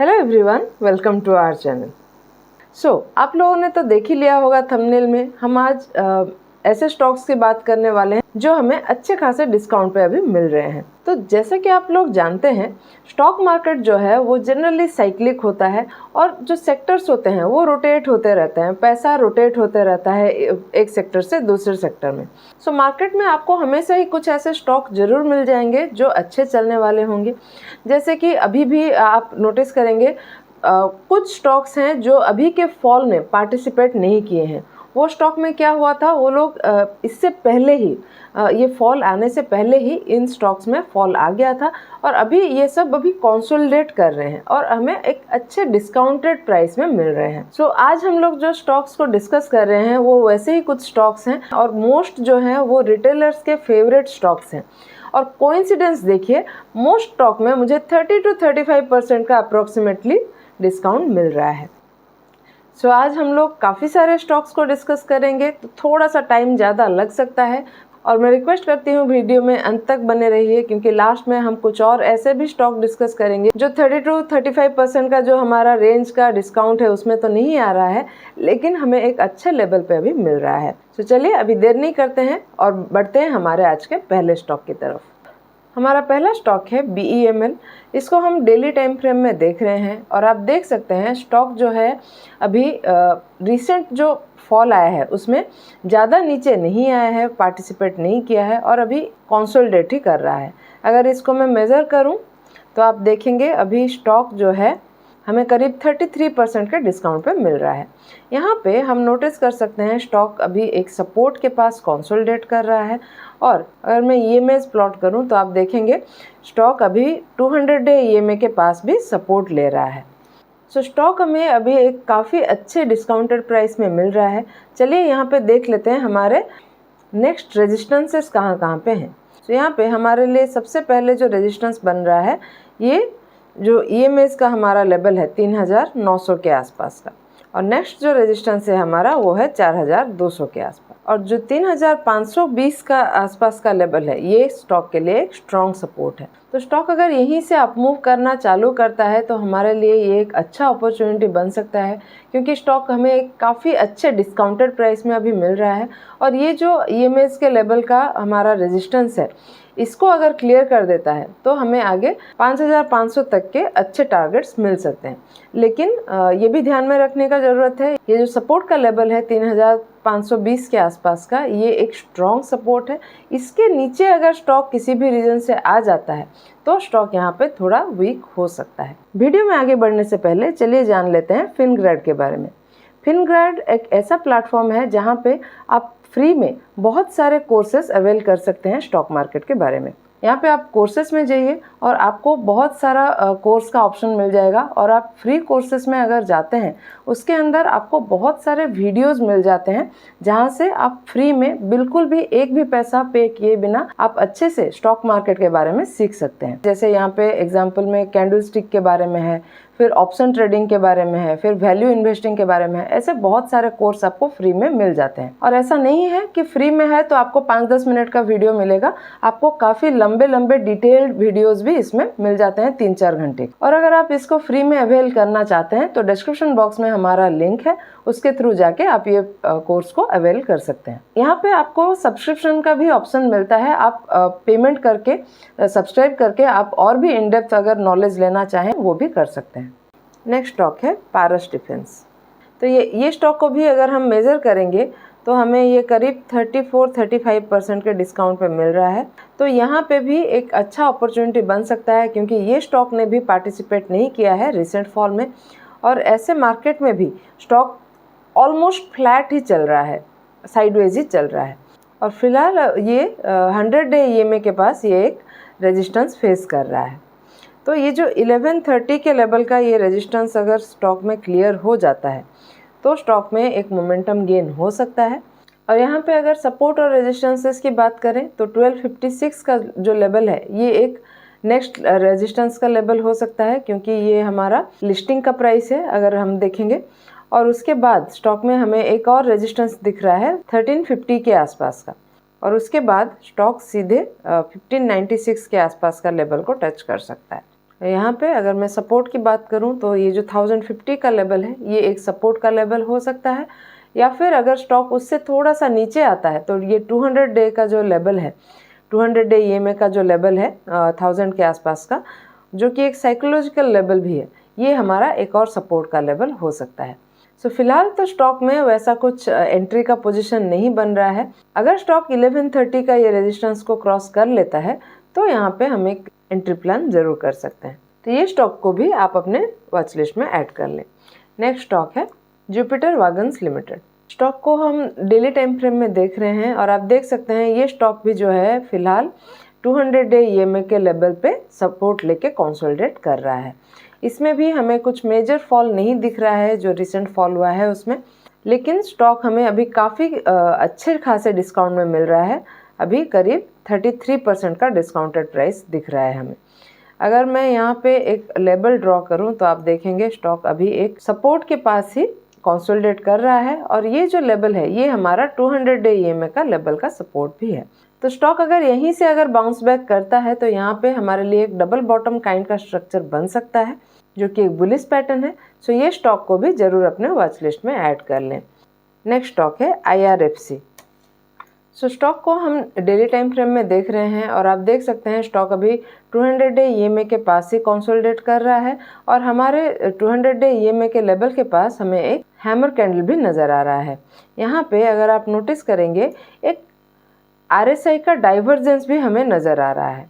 Hello everyone, welcome to our channel. आप लोगों ने तो देख ही लिया होगा थंबनेल में, हम आज ऐसे स्टॉक्स की बात करने वाले हैं जो हमें अच्छे खासे डिस्काउंट पे अभी मिल रहे हैं। तो जैसे कि आप लोग जानते हैं, स्टॉक मार्केट जो है वो जनरली साइक्लिक होता है और जो सेक्टर्स होते हैं वो रोटेट होते रहते हैं, पैसा रोटेट होते रहता है एक सेक्टर से दूसरे सेक्टर में। मार्केट में आपको हमेशा ही कुछ ऐसे स्टॉक जरूर मिल जाएंगे जो अच्छे चलने वाले होंगे। जैसे कि अभी भी आप नोटिस करेंगे कुछ स्टॉक्स हैं जो अभी के फॉल में पार्टिसिपेट नहीं किए हैं। वो स्टॉक में क्या हुआ था, वो लोग इससे पहले ही ये फॉल आने से पहले ही इन स्टॉक्स में फॉल आ गया था और अभी ये सब कंसोलिडेट कर रहे हैं और हमें एक अच्छे डिस्काउंटेड प्राइस में मिल रहे हैं। आज हम लोग जो स्टॉक्स को डिस्कस कर रहे हैं वो वैसे ही कुछ स्टॉक्स हैं और मोस्ट जो हैं वो रिटेलर्स के फेवरेट स्टॉक्स हैं। और कोइंसिडेंस देखिए, मोस्ट स्टॉक में मुझे 30 to 35% का अप्रोक्सीमेटली डिस्काउंट मिल रहा है। आज हम लोग काफ़ी सारे स्टॉक्स को डिस्कस करेंगे, तो थोड़ा सा टाइम ज़्यादा लग सकता है और मैं रिक्वेस्ट करती हूँ वीडियो में अंत तक बने रहिए, क्योंकि लास्ट में हम कुछ और ऐसे भी स्टॉक डिस्कस करेंगे जो 30 to 35% का जो हमारा रेंज का डिस्काउंट है उसमें तो नहीं आ रहा है, लेकिन हमें एक अच्छे लेवल पे अभी मिल रहा है। चलिए अभी देर नहीं करते हैं और बढ़ते हैं हमारे आज के पहले स्टॉक की तरफ। हमारा पहला स्टॉक है BEML। इसको हम डेली टाइम फ्रेम में देख रहे हैं और आप देख सकते हैं स्टॉक जो है अभी रिसेंट जो फॉल आया है उसमें ज़्यादा नीचे नहीं आया है, पार्टिसिपेट नहीं किया है और अभी कंसोलिडेट ही कर रहा है। अगर इसको मैं मेज़र करूं तो आप देखेंगे अभी स्टॉक जो है हमें करीब 33% के डिस्काउंट पे मिल रहा है। यहाँ पे हम नोटिस कर सकते हैं स्टॉक अभी एक सपोर्ट के पास कंसोलिडेट कर रहा है और अगर मैं EMA प्लॉट करूँ तो आप देखेंगे स्टॉक अभी 200 डे EMA के पास भी सपोर्ट ले रहा है। स्टॉक हमें अभी एक काफ़ी अच्छे डिस्काउंटेड प्राइस में मिल रहा है। चलिए यहाँ पे देख लेते हैं हमारे नेक्स्ट रेजिस्टेंसेस कहाँ पे हैं। यहाँ पे हमारे लिए सबसे पहले जो रेजिस्टेंस बन रहा है, ये जो EMA का हमारा लेवल है 3900 के आसपास का, और नेक्स्ट जो रेजिस्टेंस है हमारा वो है 4200 के आसपास, और जो 3520 का आसपास का लेवल है ये स्टॉक के लिए एक स्ट्रॉन्ग सपोर्ट है। तो स्टॉक अगर यहीं से अप मूव करना चालू करता है तो हमारे लिए ये एक अच्छा अपॉर्चुनिटी बन सकता है, क्योंकि स्टॉक हमें एक काफ़ी अच्छे डिस्काउंटेड प्राइस में अभी मिल रहा है और ये जो EMA के लेवल का हमारा रेजिस्टेंस है इसको अगर क्लियर कर देता है तो हमें आगे 5500 तक के अच्छे टारगेट्स मिल सकते हैं। लेकिन ये भी ध्यान में रखने का ज़रूरत है, ये जो सपोर्ट का लेवल है 3520 के आसपास का, ये एक स्ट्रॉन्ग सपोर्ट है। इसके नीचे अगर स्टॉक किसी भी रीजन से आ जाता है तो स्टॉक यहाँ पे थोड़ा वीक हो सकता है। वीडियो में आगे बढ़ने से पहले चलिए जान लेते हैं फिनग्रेड के बारे में। फिनग्रेड एक ऐसा प्लेटफॉर्म है जहाँ पे आप फ्री में बहुत सारे कोर्सेज अवेल कर सकते हैं स्टॉक मार्केट के बारे में। यहाँ पे आप कोर्सेज में जाइए और आपको बहुत सारा कोर्स का ऑप्शन मिल जाएगा, और आप फ्री कोर्सेज में अगर जाते हैं उसके अंदर आपको बहुत सारे वीडियोस मिल जाते हैं जहाँ से आप फ्री में बिल्कुल भी एक भी पैसा पे किए बिना आप अच्छे से स्टॉक मार्केट के बारे में सीख सकते हैं। जैसे यहाँ पे एग्जाम्पल में कैंडल स्टिक के बारे में है, फिर ऑप्शन ट्रेडिंग के बारे में है, फिर वैल्यू इन्वेस्टिंग के बारे में है। ऐसे बहुत सारे कोर्स आपको फ्री में मिल जाते हैं। और ऐसा नहीं है कि फ्री में है तो आपको 5-10 मिनट का वीडियो मिलेगा, आपको काफ़ी लंबे डिटेल्ड वीडियोस भी इसमें मिल जाते हैं 3-4 घंटे। और अगर आप इसको फ्री में अवेल करना चाहते हैं तो डिस्क्रिप्शन बॉक्स में हमारा लिंक है, उसके थ्रू जाके आप ये कोर्स को अवेल कर सकते हैं। यहाँ पे आपको सब्सक्रिप्शन का भी ऑप्शन मिलता है, आप पेमेंट करके सब्सक्राइब करके आप और भी इन डेप्थ अगर नॉलेज लेना चाहें वो भी कर सकते हैं। नेक्स्ट स्टॉक है पारस डिफेंस। तो ये स्टॉक को भी अगर हम मेज़र करेंगे तो हमें ये करीब 34-35% के डिस्काउंट पे मिल रहा है। तो यहाँ पे भी एक अच्छा अपॉर्चुनिटी बन सकता है, क्योंकि ये स्टॉक ने भी पार्टिसिपेट नहीं किया है रिसेंट फॉल में, और ऐसे मार्केट में भी स्टॉक ऑलमोस्ट फ्लैट ही चल रहा है, साइडवेज ही चल रहा है। और फिलहाल ये 100 डे EMA के पास ये एक रेजिस्टेंस फेस कर रहा है। तो ये जो 1130 के लेवल का ये रेजिस्टेंस अगर स्टॉक में क्लियर हो जाता है तो स्टॉक में एक मोमेंटम गेन हो सकता है। और यहाँ पे अगर सपोर्ट और रेजिस्टेंसेस की बात करें तो 1256 का जो लेवल है ये एक नेक्स्ट रेजिस्टेंस का लेवल हो सकता है, क्योंकि ये हमारा लिस्टिंग का प्राइस है अगर हम देखेंगे। और उसके बाद स्टॉक में हमें एक और रेजिस्टेंस दिख रहा है 1350 के आसपास का, और उसके बाद स्टॉक सीधे 1596 के आसपास का लेवल को टच कर सकता है। यहाँ पे अगर मैं सपोर्ट की बात करूँ तो ये जो 1050 का लेवल है ये एक सपोर्ट का लेवल हो सकता है, या फिर अगर स्टॉक उससे थोड़ा सा नीचे आता है तो ये 200 डे का जो लेवल है, 200 डे EMA का जो लेवल है 1000 के आसपास का, जो कि एक साइकोलॉजिकल लेवल भी है, ये हमारा एक और सपोर्ट का लेवल हो सकता है। सो फिलहाल तो स्टॉक में वैसा कुछ एंट्री का पोजीशन नहीं बन रहा है। अगर स्टॉक 1130 का ये रेजिस्टेंस को क्रॉस कर लेता है तो यहाँ पे हम एक एंट्री प्लान जरूर कर सकते हैं। तो ये स्टॉक को भी आप अपने वॉच लिस्ट में ऐड कर लें। नेक्स्ट स्टॉक है जुपिटर वैगन्स लिमिटेड। स्टॉक को हम डेली टाइम फ्रेम में देख रहे हैं और आप देख सकते हैं ये स्टॉक भी जो है फिलहाल 200 डे EMA के लेवल पे सपोर्ट लेके कंसोलिडेट कर रहा है। इसमें भी हमें कुछ मेजर फॉल नहीं दिख रहा है जो रिसेंट फॉल हुआ है उसमें, लेकिन स्टॉक हमें अभी काफ़ी अच्छे खासे डिस्काउंट में मिल रहा है। अभी करीब 33% का डिस्काउंटेड प्राइस दिख रहा है हमें। अगर मैं यहाँ पे एक लेवल ड्रॉ करूँ तो आप देखेंगे स्टॉक अभी एक सपोर्ट के पास ही कंसोलिडेट कर रहा है, और ये जो लेवल है ये हमारा 200 डे EMA का लेवल का सपोर्ट भी है। तो स्टॉक अगर यहीं से अगर बाउंस बैक करता है तो यहाँ पे हमारे लिए एक डबल बॉटम काइंड का स्ट्रक्चर बन सकता है, जो कि एक बुलिश पैटर्न है। सो ये स्टॉक को भी जरूर अपने वॉच लिस्ट में ऐड कर लें। नेक्स्ट स्टॉक है IRFC। सो स्टॉक को हम डेली टाइम फ्रेम में देख रहे हैं और आप देख सकते हैं स्टॉक अभी 200 डे EMA के पास ही कंसोलिडेट कर रहा है, और हमारे 200 डे EMA के लेवल के पास हमें एक हैमर कैंडल भी नज़र आ रहा है। यहाँ पे अगर आप नोटिस करेंगे एक RSI का डाइवर्जेंस भी हमें नज़र आ रहा है।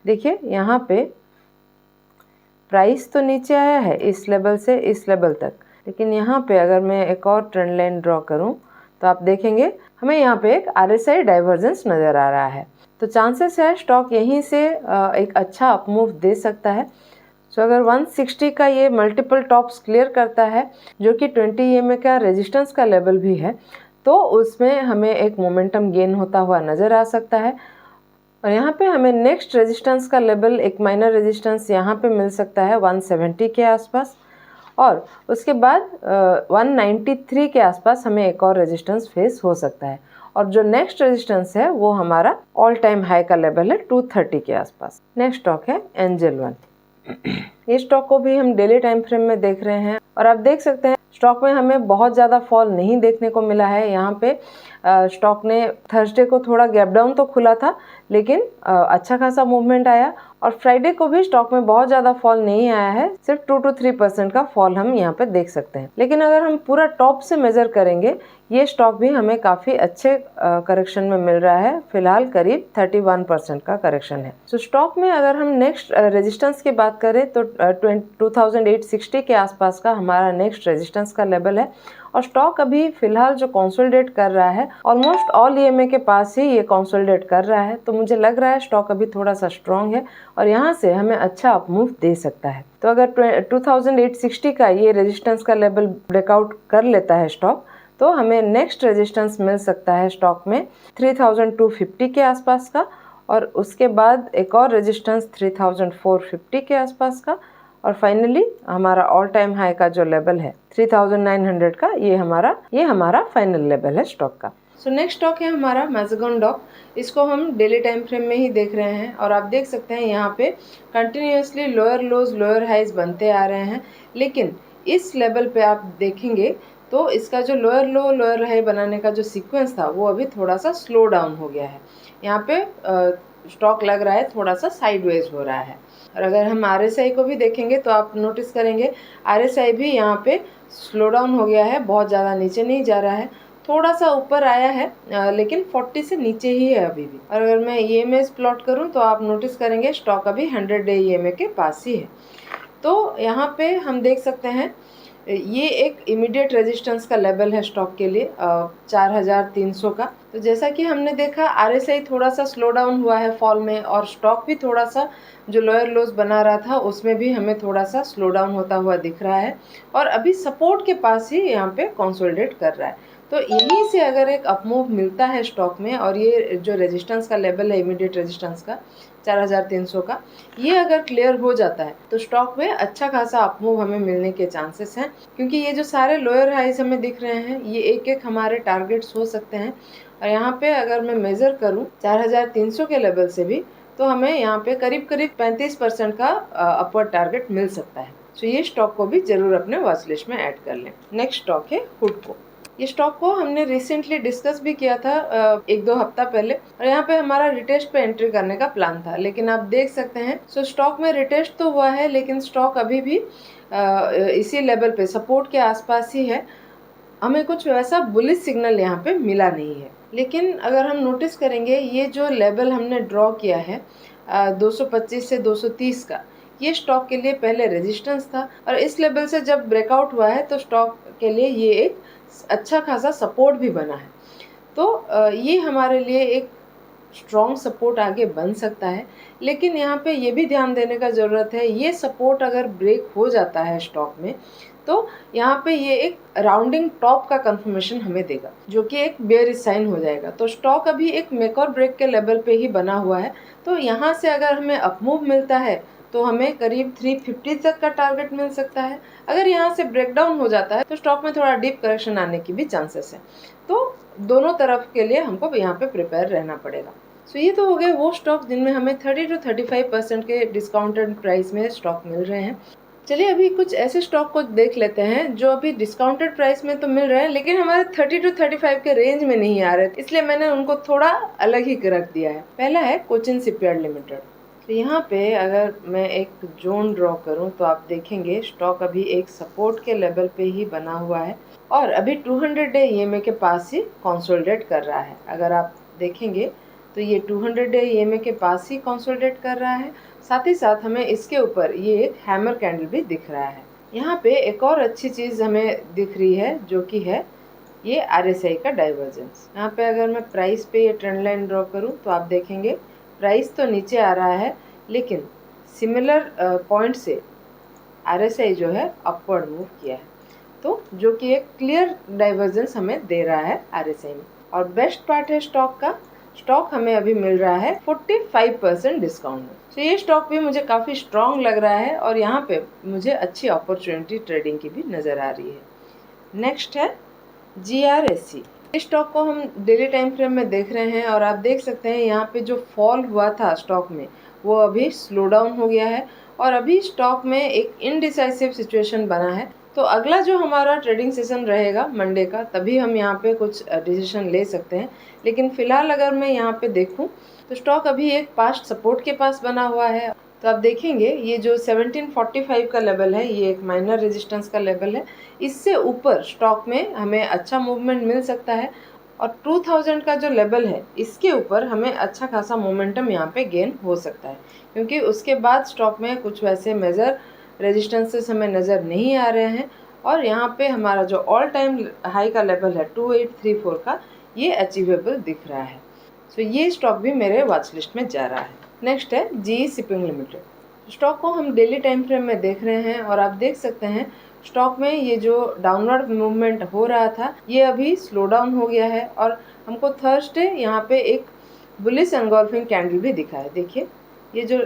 देखिए यहाँ पे प्राइस तो नीचे आया है इस लेवल से इस लेवल तक, लेकिन यहाँ पे अगर मैं एक और ट्रेंड लाइन ड्रॉ करूँ तो आप देखेंगे हमें यहाँ पे एक RSI डाइवर्जेंस नज़र आ रहा है। तो चांसेस है स्टॉक यहीं से एक अच्छा अपमूव दे सकता है। सो अगर 160 का ये मल्टीपल टॉप्स क्लियर करता है, जो कि 20 EMA का रेजिस्टेंस का लेवल भी है, तो उसमें हमें एक मोमेंटम गेन होता हुआ नज़र आ सकता है। और यहाँ पे हमें नेक्स्ट रेजिस्टेंस का लेवल, एक माइनर रेजिस्टेंस यहाँ पे मिल सकता है 170 के आसपास, और उसके बाद 193 के आसपास हमें एक और रेजिस्टेंस फेस हो सकता है। और जो नेक्स्ट रेजिस्टेंस है वो हमारा ऑल टाइम हाई का लेवल है 230 के आसपास। नेक्स्ट स्टॉक है एंजल वन। ये स्टॉक को भी हम डेली टाइम फ्रेम में देख रहे हैं और आप देख सकते हैं स्टॉक में हमें बहुत ज़्यादा फॉल नहीं देखने को मिला है। यहाँ पे स्टॉक ने थर्सडे को थोड़ा गैप डाउन तो खुला था, लेकिन अच्छा खासा मूवमेंट आया, और फ्राइडे को भी स्टॉक में बहुत ज़्यादा फॉल नहीं आया है, सिर्फ 2 to 3% का फॉल हम यहाँ पे देख सकते हैं। लेकिन अगर हम पूरा टॉप से मेजर करेंगे ये स्टॉक भी हमें काफ़ी अच्छे करेक्शन में मिल रहा है। फिलहाल करीब 31% का करेक्शन है। सो स्टॉक में अगर हम नेक्स्ट रेजिस्टेंस की बात करें तो 2860 के आसपास का हमारा नेक्स्ट रेजिस्टेंस का लेवल है, और स्टॉक अभी फिलहाल जो कंसोलिडेट कर रहा है ऑलमोस्ट ऑल EMA के पास ही ये कंसोलिडेट कर रहा है। तो मुझे लग रहा है स्टॉक अभी थोड़ा सा स्ट्रॉन्ग है और यहाँ से हमें अच्छा अपमूव दे सकता है। तो अगर 2860 का ये रेजिस्टेंस का लेवल ब्रेकआउट कर लेता है स्टॉक, तो हमें नेक्स्ट रेजिस्टेंस मिल सकता है स्टॉक में 3250 के आसपास का, और उसके बाद एक और रेजिस्टेंस 3450 के आसपास का, और फाइनली हमारा ऑल टाइम हाई का जो लेवल है 3900 का, ये हमारा फाइनल लेवल है स्टॉक का। सो नेक्स्ट स्टॉक है हमारा मैज़ागन डॉक। इसको हम डेली टाइम फ्रेम में ही देख रहे हैं और आप देख सकते हैं यहाँ पे continuously lower lows lower highs बनते आ रहे हैं, लेकिन इस लेवल पे आप देखेंगे तो इसका जो लोअर लो लोअर हाई बनाने का जो सीक्वेंस था वो अभी थोड़ा सा स्लो डाउन हो गया है। यहाँ पे स्टॉक लग रहा है थोड़ा सा साइडवेज हो रहा है। और अगर हम RSI को भी देखेंगे तो आप नोटिस करेंगे RSI भी यहाँ पे स्लो डाउन हो गया है, बहुत ज़्यादा नीचे नहीं जा रहा है, थोड़ा सा ऊपर आया है लेकिन 40 से नीचे ही है अभी भी। और अगर मैं EMA प्लॉट करूँ तो आप नोटिस करेंगे स्टॉक अभी 100 डे EMA के पास ही है। तो यहाँ पे हम देख सकते हैं ये एक इमीडिएट रेजिस्टेंस का लेवल है स्टॉक के लिए 4300 का। तो जैसा कि हमने देखा RSI थोड़ा सा स्लो डाउन हुआ है फॉल में, और स्टॉक भी थोड़ा सा जो लोअर लोज बना रहा था उसमें भी हमें थोड़ा सा स्लो डाउन होता हुआ दिख रहा है, और अभी सपोर्ट के पास ही यहाँ पे कंसोलिडेट कर रहा है। तो यहीं से अगर एक अपमूव मिलता है स्टॉक में, और ये जो रेजिस्टेंस का लेवल है इमीडिएट रेजिस्टेंस का 4300 का, ये अगर क्लियर हो जाता है तो स्टॉक में अच्छा खासा अपमूव हमें मिलने के चांसेस हैं, क्योंकि ये जो सारे लोअर हाइज हमें दिख रहे हैं ये एक एक हमारे टारगेट्स हो सकते हैं। और यहाँ पे अगर मैं मेज़र करूँ 4300 के लेवल से भी तो हमें यहाँ पे करीब करीब 35% का अपवर्ड टारगेट मिल सकता है। तो ये स्टॉक को भी जरूर अपने वॉच लिस्ट में ऐड कर लें। नेक्स्ट स्टॉक है हुडको। ये स्टॉक को हमने रिसेंटली डिस्कस भी किया था 1-2 हफ्ता पहले, और यहाँ पे हमारा रिटेस्ट पे एंट्री करने का प्लान था, लेकिन आप देख सकते हैं सो स्टॉक में रिटेस्ट तो हुआ है, लेकिन स्टॉक अभी भी इसी लेवल पे सपोर्ट के आसपास ही है। हमें कुछ वैसा बुलिश सिग्नल यहाँ पे मिला नहीं है। लेकिन अगर हम नोटिस करेंगे, ये जो लेवल हमने ड्रॉ किया है 225 से 230 का, ये स्टॉक के लिए पहले रेजिस्टेंस था, और इस लेवल से जब ब्रेकआउट हुआ है तो स्टॉक के लिए ये एक अच्छा खासा सपोर्ट भी बना है। तो ये हमारे लिए एक स्ट्रॉन्ग सपोर्ट आगे बन सकता है। लेकिन यहाँ पे ये भी ध्यान देने का ज़रूरत है, ये सपोर्ट अगर ब्रेक हो जाता है स्टॉक में, तो यहाँ पे ये एक राउंडिंग टॉप का कंफर्मेशन हमें देगा, जो कि एक बेयरिश साइन हो जाएगा। तो स्टॉक अभी एक मेक और ब्रेक के लेवल पे ही बना हुआ है। तो यहाँ से अगर हमें अपमूव मिलता है तो हमें करीब 350 तक का टारगेट मिल सकता है। अगर यहाँ से ब्रेकडाउन हो जाता है तो स्टॉक में थोड़ा डीप करेक्शन आने की भी चांसेस है। तो दोनों तरफ के लिए हमको यहाँ पे प्रिपेयर रहना पड़ेगा। सो ये तो हो गए वो स्टॉक जिनमें हमें 30 to 35% के डिस्काउंटेड प्राइस में स्टॉक मिल रहे हैं। चलिए अभी कुछ ऐसे स्टॉक को देख लेते हैं जो अभी डिस्काउंटेड प्राइस में तो मिल रहे हैं, लेकिन हमारे 30 to 35 के रेंज में नहीं आ रहे, इसलिए मैंने उनको थोड़ा अलग ही रख दिया है। पहला है कोचिन शिपयार्ड लिमिटेड। तो यहाँ पे अगर मैं एक जोन ड्रॉ करूँ तो आप देखेंगे स्टॉक अभी एक सपोर्ट के लेवल पे ही बना हुआ है, और अभी 200 डे ईएमए के पास ही कंसोलिडेट कर रहा है। अगर आप देखेंगे तो ये 200 डे ईएमए के पास ही कंसोलिडेट कर रहा है। साथ ही साथ हमें इसके ऊपर ये एक हैमर कैंडल भी दिख रहा है। यहाँ पे एक और अच्छी चीज़ हमें दिख रही है, जो कि है ये RSI का डाइवर्जेंस। यहाँ पे अगर मैं प्राइस पे ये ट्रेंड लाइन ड्रॉ करूँ तो आप देखेंगे प्राइस तो नीचे आ रहा है, लेकिन सिमिलर पॉइंट से RSI जो है अपवर्ड मूव किया है, तो जो कि एक क्लियर डाइवर्जेंस हमें दे रहा है RSI में। और बेस्ट पार्ट है स्टॉक का, स्टॉक हमें अभी मिल रहा है 45% डिस्काउंट में। तो ये स्टॉक भी मुझे काफ़ी स्ट्रॉन्ग लग रहा है, और यहाँ पे मुझे अच्छी अपॉर्चुनिटी ट्रेडिंग की भी नज़र आ रही है। नेक्स्ट है GRSC। इस स्टॉक को हम डेली टाइम फ्रेम में देख रहे हैं, और आप देख सकते हैं यहाँ पे जो फॉल हुआ था स्टॉक में वो अभी स्लो डाउन हो गया है, और अभी स्टॉक में एक इनडिसाइसिव सिचुएशन बना है। तो अगला जो हमारा ट्रेडिंग सेशन रहेगा मंडे का, तभी हम यहाँ पे कुछ डिसीजन ले सकते हैं। लेकिन फिलहाल अगर मैं यहाँ पे देखूँ तो स्टॉक अभी एक पास्ट सपोर्ट के पास बना हुआ है। तो आप देखेंगे ये जो 1745 का लेवल है, ये एक माइनर रेजिस्टेंस का लेवल है। इससे ऊपर स्टॉक में हमें अच्छा मूवमेंट मिल सकता है, और 2000 का जो लेवल है इसके ऊपर हमें अच्छा खासा मोमेंटम यहाँ पे गेन हो सकता है, क्योंकि उसके बाद स्टॉक में कुछ वैसे मेजर रेजिस्टेंसेस हमें नज़र नहीं आ रहे हैं। और यहाँ पे हमारा जो ऑल टाइम हाई का लेवल है 2834 का, ये अचीवेबल दिख रहा है। सो ये स्टॉक भी मेरे वॉच लिस्ट में जा रहा है। नेक्स्ट है GE शिपिंग लिमिटेड। स्टॉक को हम डेली टाइम फ्रेम में देख रहे हैं, और आप देख सकते हैं स्टॉक में ये जो डाउनवर्ड मूवमेंट हो रहा था ये अभी स्लो डाउन हो गया है, और हमको थर्सडे यहाँ पे एक बुलिश एनगल्फिंग कैंडल भी दिखा है। देखिए ये जो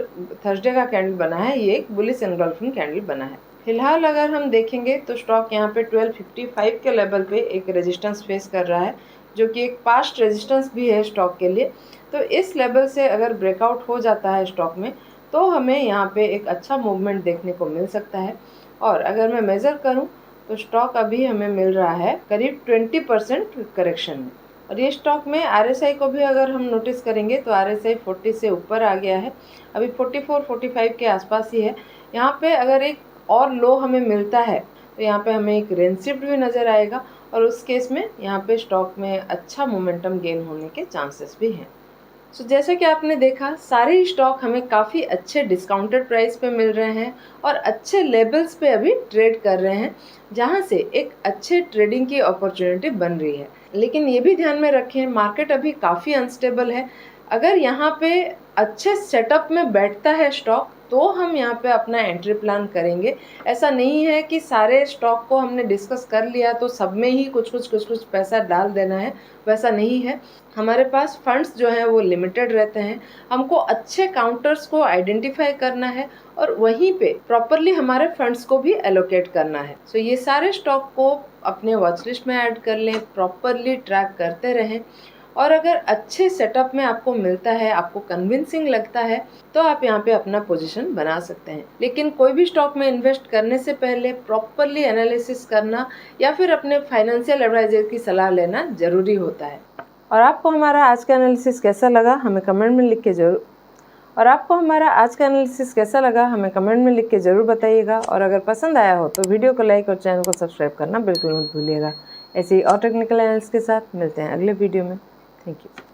थर्सडे का कैंडल बना है ये एक बुलिश एनगल्फिंग कैंडल बना है। फिलहाल अगर हम देखेंगे तो स्टॉक यहाँ पे 1255 के लेवल पे एक रेजिस्टेंस फेस कर रहा है, जो कि एक पास्ट रेजिस्टेंस भी है स्टॉक के लिए। तो इस लेवल से अगर ब्रेकआउट हो जाता है स्टॉक में तो हमें यहाँ पे एक अच्छा मूवमेंट देखने को मिल सकता है। और अगर मैं मेज़र करूँ तो स्टॉक अभी हमें मिल रहा है करीब 20% करेक्शन में। और ये स्टॉक में RSI को भी अगर हम नोटिस करेंगे तो RSI 40 से ऊपर आ गया है, अभी 44-45 के आसपास ही है। यहाँ पे अगर एक और लो हमें मिलता है तो यहाँ पे हमें एक रेंज शिफ्ट भी नज़र आएगा, और उस केस में यहाँ पे स्टॉक में अच्छा मोमेंटम गेन होने के चांसेस भी हैं। सो जैसे कि आपने देखा सारे स्टॉक हमें काफ़ी अच्छे डिस्काउंटेड प्राइस पे मिल रहे हैं, और अच्छे लेवल्स पे अभी ट्रेड कर रहे हैं, जहाँ से एक अच्छे ट्रेडिंग की अपॉर्चुनिटी बन रही है। लेकिन ये भी ध्यान में रखें मार्केट अभी काफ़ी अनस्टेबल है। अगर यहाँ पे अच्छे सेटअप में बैठता है स्टॉक तो हम यहाँ पे अपना एंट्री प्लान करेंगे। ऐसा नहीं है कि सारे स्टॉक को हमने डिस्कस कर लिया तो सब में ही कुछ कुछ पैसा डाल देना है, वैसा नहीं है। हमारे पास फंड्स जो हैं वो लिमिटेड रहते हैं, हमको अच्छे काउंटर्स को आइडेंटिफाई करना है और वहीं पे प्रॉपरली हमारे फंड्स को भी एलोकेट करना है। सो ये सारे स्टॉक को अपने वॉच लिस्ट में ऐड कर लें, प्रॉपरली ट्रैक करते रहें, और अगर अच्छे सेटअप में आपको मिलता है, आपको कन्विंसिंग लगता है, तो आप यहाँ पे अपना पोजीशन बना सकते हैं। लेकिन कोई भी स्टॉक में इन्वेस्ट करने से पहले प्रॉपरली एनालिसिस करना या फिर अपने फाइनेंशियल एडवाइजर की सलाह लेना जरूरी होता है। और आपको हमारा आज का एनालिसिस कैसा लगा हमें कमेंट में लिख के ज़रूर बताइएगा। और अगर पसंद आया हो तो वीडियो को लाइक और चैनल को सब्सक्राइब करना बिल्कुल मत भूलिएगा। ऐसे ही और टेक्निकल एनालिसिस के साथ मिलते हैं अगले वीडियो में। Thank you.